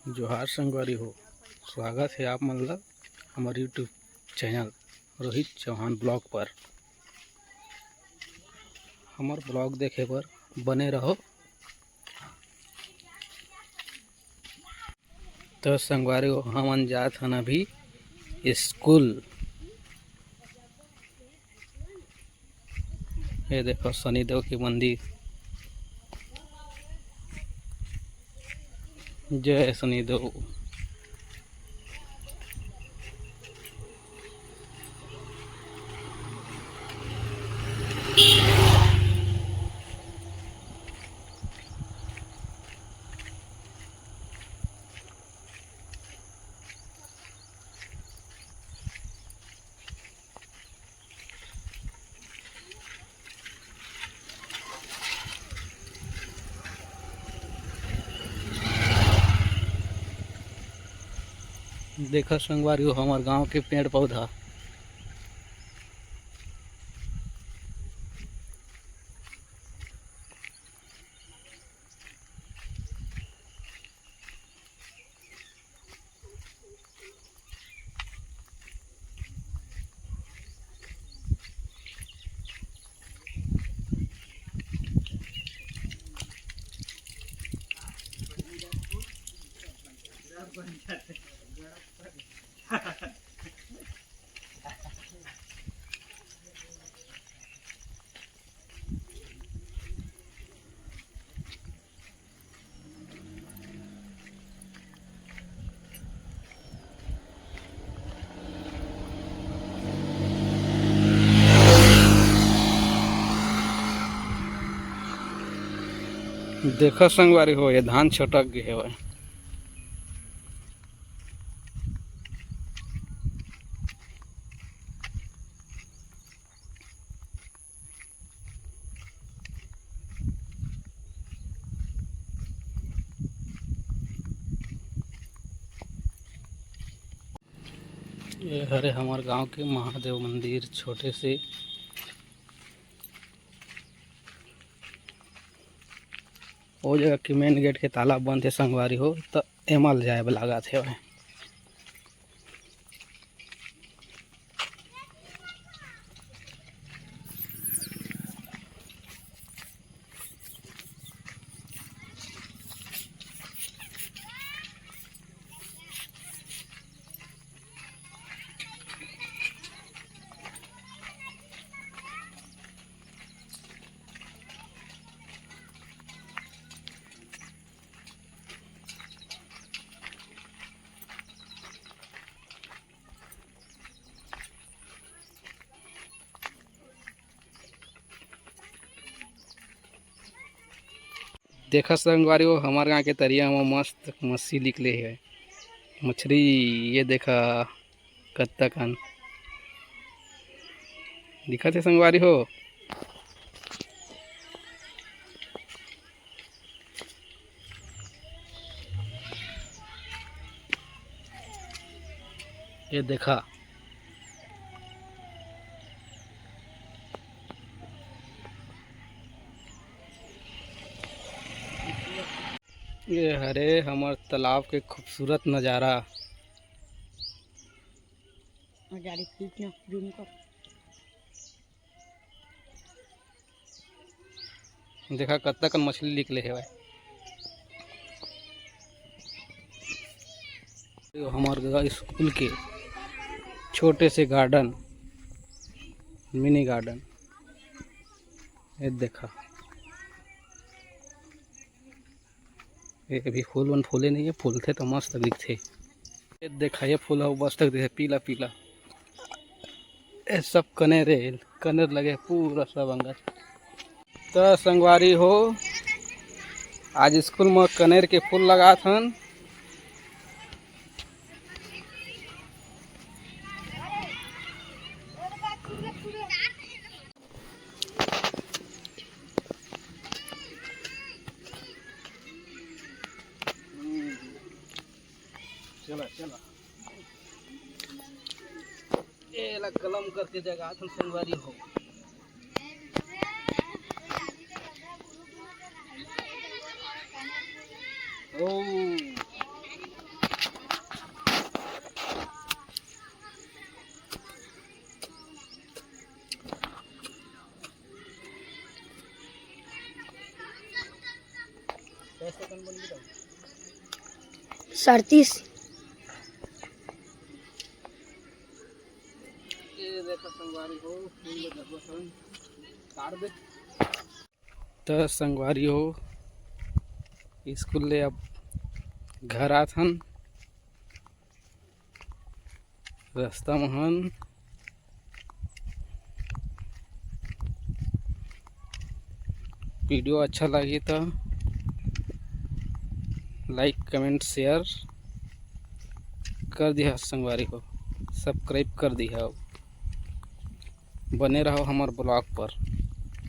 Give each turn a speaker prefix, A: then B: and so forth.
A: जोहार संगवारी हो। स्वागत है आप मतलब हमारे YouTube channel Rohit Chauhan blog पर। हमार ब्लॉग देखे पर बने रहो। तो संगवारी हो हम जात हन अभी स्कूल। ये देखो शनिदेव की मंदिर। जय शनिदेव। देखो संगवारी हो हमार गांव के पेड़ पौधा। देखो संगवारी हो ये धान छटक गए है। ये हरे हमारे गांव के महादेव मंदिर छोटे से। वो जगह की मेन गेट के ताला बंद है संगवारी हो तो एमल जाए लगा थे। देखा संगवारी हो हमारे गाँव के तरिया में मस्त मच्छी निकले है। मछली ये देखा कत्ता कान दिखा थे संगवारी हो। ये देखा ये हरे हमार तालाब के खूबसूरत नज़ारा। देखा कत्ता कन मछली निकले है भाई। हमारे स्कूल के छोटे से गार्डन मिनी गार्डन। ये देखा ये अभी फूल वन फूले नहीं है, फूल थे तो मस्त दिखते। ये देखा ये फूल मस्त दिखे पीला पीला। ये सब कनेर लगे पूरा सब अंगत। तो संगवारी हो आज स्कूल में कनेर के फूल लगा थन। चला चला ये ला कलम करके जगह थन संगवारी हो। ओ
B: 37।
A: तो संगवारी हो स्कूल ले अब घर आथन रास्ता महन वीडियो अच्छा लगी तो लाइक कमेंट शेयर कर दिया संगवारी को सब्सक्राइब कर दिया बने रहो हमारे ब्लॉग पर।